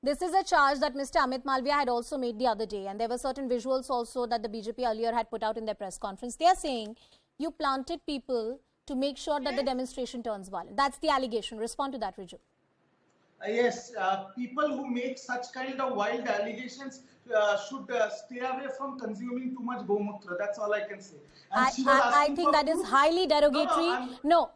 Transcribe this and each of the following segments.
This is a charge that Mr. Amit Malviya had also made the other day, and there were certain visuals also that the BJP earlier had put out in their press conference. They are saying you planted people to make sure that the demonstration turns violent. That's the allegation. Respond to that, Riju. Yes, people who make such kind of wild allegations should stay away from consuming too much gomutra. That's all I can say. I think that is highly derogatory.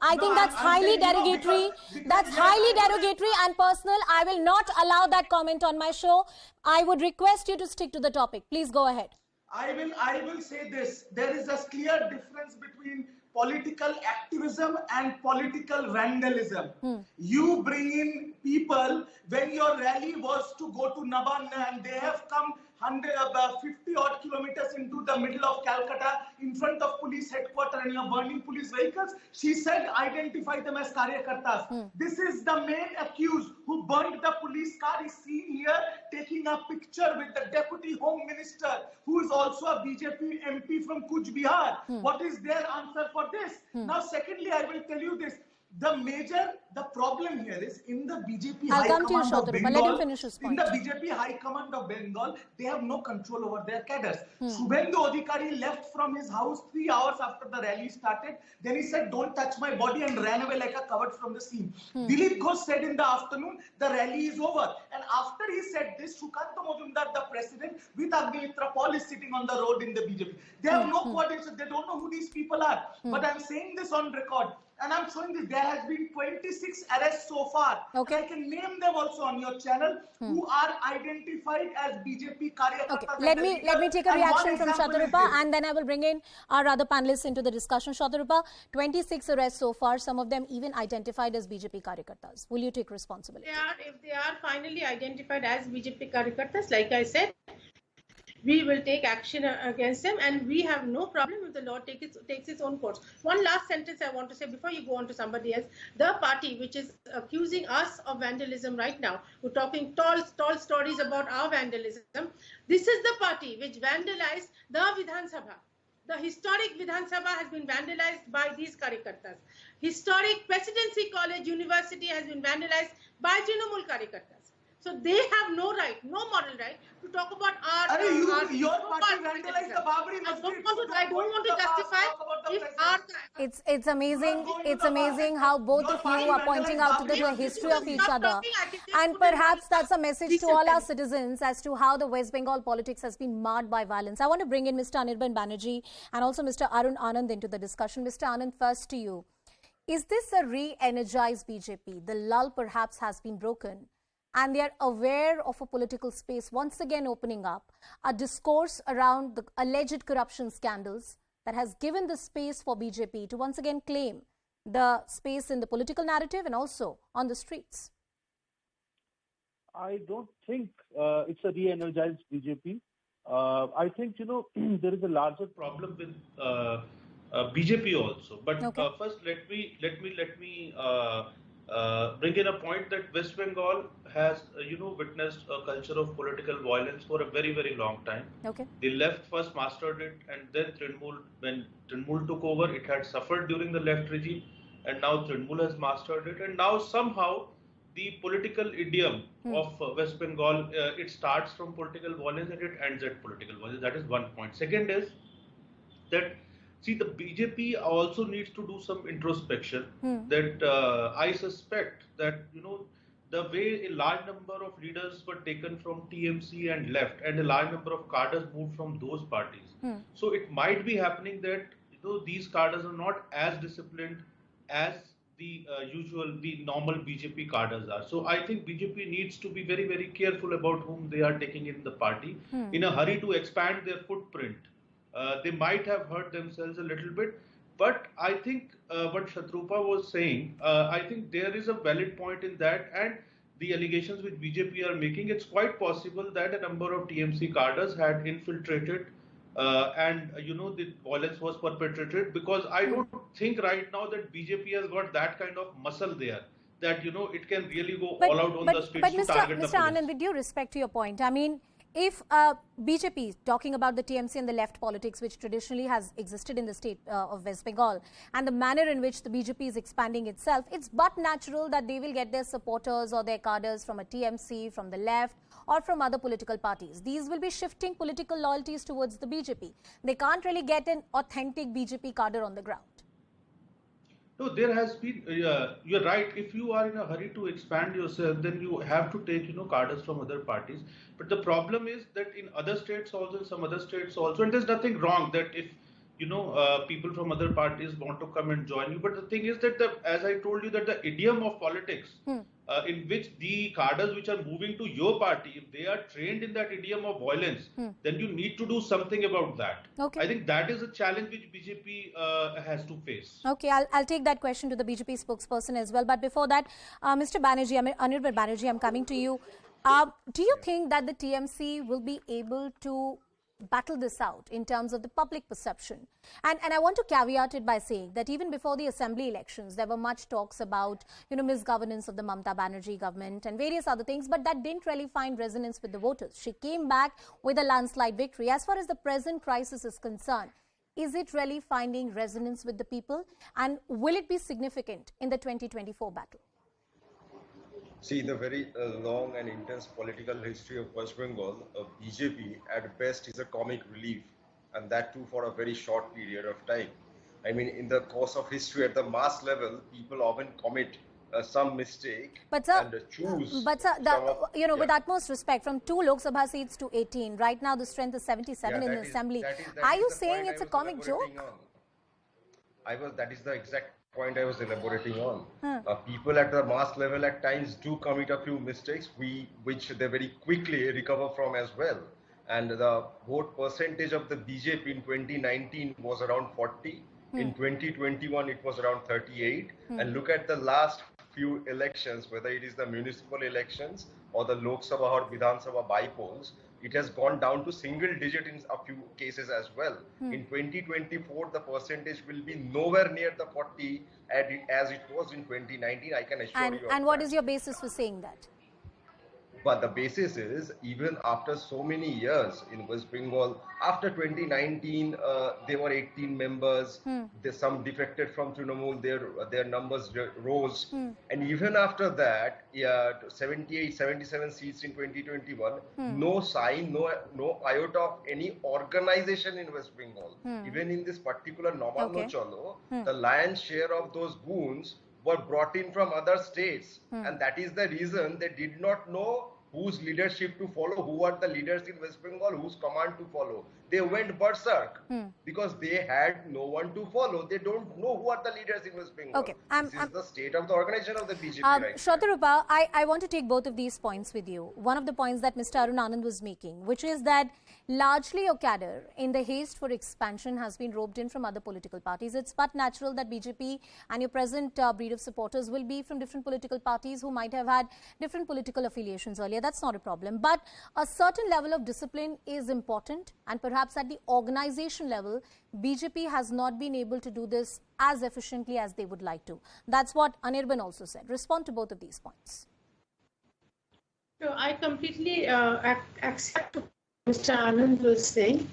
I think that's highly derogatory. That's highly derogatory and personal. I will not allow that comment on my show. I would request you to stick to the topic. Please go ahead. I will say this. There is a clear difference between political activism and political vandalism. You bring in people when your rally was to go to Nabanna and they have come 50 odd kilometers into the middle of Calcutta in front of police headquarters and you're burning police vehicles. She said identify them as Karyakartas. This is the main accused who burned the police car is seen here taking a picture with the Deputy Home Minister who is also a BJP MP from Kuch Bihar. What is their answer for this? Now secondly, I will tell you this. The problem here is in the BJP High Command of Bengal, in the BJP High Command of Bengal, they have no control over their cadres. Shubhendu Adhikari left from his house 3 hours after the rally started. Then he said, don't touch my body and ran away like a coward from the scene. Dilip Ghosh said in the afternoon, the rally is over. And after he said this, Sukanta Majumdar, the president, with Agnimitra Paul is sitting on the road in the BJP. They have no coordination. They don't know who these people are. But I'm saying this on record. And I'm showing this. There has been 26 arrests so far. Okay. I can name them also on your channel who are identified as BJP Karyakartas. Okay. Let me take a reaction from Shatarupa and then I will bring in our other panelists into the discussion. Shatarupa, 26 arrests so far, some of them even identified as BJP Karyakartas. Will you take responsibility? If they are finally identified as BJP Karyakartas, like I said, we will take action against them and we have no problem if the law takes its own course. One last sentence I want to say before you go on to somebody else. The party which is accusing us of vandalism right now, we're talking tall stories about our vandalism. This is the party which vandalized the Vidhan Sabha. The historic Vidhan Sabha has been vandalized by these Karyakartas. Historic Presidency College University has been vandalized by Trinamool Karyakartas. So they have no right, no moral right to talk about our... your party vandalized the Babri Masjid. I don't want to justify if our... It's amazing how both of you are pointing out to the history of each other. And perhaps that's a message to all our citizens as to how the West Bengal politics has been marred by violence. I want to bring in Mr. Anirban Banerjee and also Mr. Arun Anand into the discussion. Mr. Anand, first to you. Is this a re-energized BJP? The lull perhaps has been broken, and they are aware of a political space once again opening up, a discourse around the alleged corruption scandals that has given the space for BJP to once again claim the space in the political narrative and also on the streets. I don't think it's a re-energized BJP. I think, there is a larger problem with BJP also. But first, let me bring in a point that West Bengal has, witnessed a culture of political violence for a very, very long time. The left first mastered it, and then Trinamool, when Trinamool took over, it had suffered during the left regime, and now Trinamool has mastered it. And now somehow the political idiom of West Bengal, it starts from political violence and it ends at political violence. That is one point. Second is that, see, the BJP also needs to do some introspection. That I suspect that, the way a large number of leaders were taken from TMC and left, and a large number of cadres moved from those parties. So it might be happening that, these cadres are not as disciplined as the normal BJP cadres are. So I think BJP needs to be very, very careful about whom they are taking in the party in a hurry to expand their footprint. They might have hurt themselves a little bit, but I think what Shatrupa was saying, I think there is a valid point in that, and the allegations which BJP are making, it's quite possible that a number of TMC cadres had infiltrated and the violence was perpetrated, because I don't think right now that BJP has got that kind of muscle there, that it can really go all out on the streets to target the police. Mr. Anand, with due respect to your point, I mean, if BJP, talking about the TMC and the left politics, which traditionally has existed in the state of West Bengal, and the manner in which the BJP is expanding itself, it's but natural that they will get their supporters or their cadres from a TMC, from the left, or from other political parties. These will be shifting political loyalties towards the BJP. They can't really get an authentic BJP cadre on the ground. No, there has been, you're right, if you are in a hurry to expand yourself, then you have to take, cadres from other parties. But the problem is that in other states also, in some other states also, and there's nothing wrong that if, people from other parties want to come and join you. But the thing is that, as I told you, that the idiom of politics, in which the cadres which are moving to your party, if they are trained in that idiom of violence, then you need to do something about that. Okay. I think that is a challenge which BJP has to face. Okay, I'll take that question to the BJP spokesperson as well. But before that, Mr. Banerjee, Anirban Banerjee, I'm coming to you. Do you think that the TMC will be able to battle this out in terms of the public perception? And I want to caveat it by saying that even before the assembly elections, there were much talks about, misgovernance of the Mamata Banerjee government and various other things, but that didn't really find resonance with the voters. She came back with a landslide victory. As far as the present crisis is concerned, is it really finding resonance with the people? And will it be significant in the 2024 battle? See, in the very long and intense political history of West Bengal, BJP at best is a comic relief, and that too for a very short period of time. I mean, in the course of history at the mass level, people often commit some mistake and choose. But sir, with utmost respect, from 2 Lok Sabha seats to 18, right now the strength is 77 in the assembly. Are you saying it's a comic joke? That is the exact point I was elaborating on. People at the mass level at times do commit a few mistakes which they very quickly recover from as well. And the vote percentage of the BJP in 2019 was around 40. In 2021 it was around 38. And look at the last few elections, whether it is the municipal elections or the Lok Sabha or Vidhan Sabha by-polls, it has gone down to single digit in a few cases as well. In 2024, the percentage will be nowhere near the 40 as it was in 2019, I can assure you. And what is your basis for saying that? But the basis is, even after so many years in West Bengal, after 2019, there were 18 members. Some defected from Trinamool, their numbers rose. And even after that, 78, 77 seats in 2021, no sign, no iota of any organization in West Bengal. Even in this particular Nabanna Chalo, the lion's share of those goons were brought in from other states. And that is the reason they did not know whose leadership to follow, who are the leaders in West Bengal, whose command to follow. They went berserk because they had no one to follow. They don't know who are the leaders in West Bengal. Okay. This is the state of the organization of the BJP right Shatarupa, I want to take both of these points with you. One of the points that Mr. Arun Anand was making, which is that largely your cadre, in the haste for expansion, has been roped in from other political parties. It's but natural that BJP and your present breed of supporters will be from different political parties who might have had different political affiliations earlier. That's not a problem. But a certain level of discipline is important, and perhaps at the organization level, BJP has not been able to do this as efficiently as they would like to. That's what Anirban also said. Respond to both of these points. So I completely accept what Mr. Anand was saying.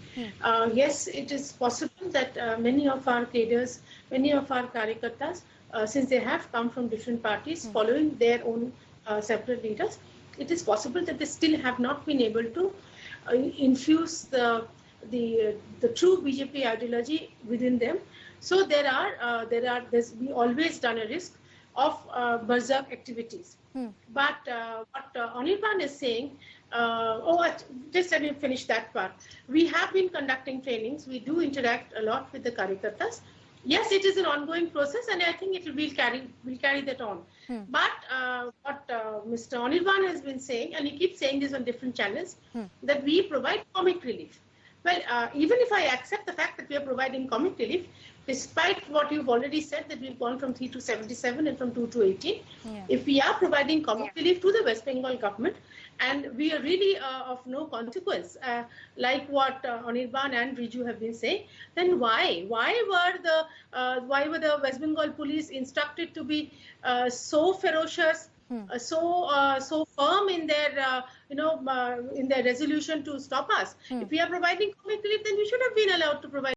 Yes, it is possible that many of our cadres, many of our karyakartas, since they have come from different parties following their own separate leaders, it is possible that they still have not been able to infuse the true BJP ideology within them. So we always run a risk of berserk activities. But what Anirban is saying, just let me finish that part. We have been conducting trainings. We do interact a lot with the karyakartas. Yes, it is an ongoing process, and I think we'll carry that on. But what Mr. Anirban has been saying, and he keeps saying this on different channels, that we provide comic relief. Well, even if I accept the fact that we are providing comic relief, despite what you've already said, that we've gone from 3 to 77 and from 2 to 18, if we are providing comic relief to the West Bengal government, and we are really of no consequence, like what Anirban and Riju have been saying, then why were the West Bengal police instructed to be so ferocious so firm in their in their resolution to stop us. If we are providing comic relief, then we should have been allowed to provide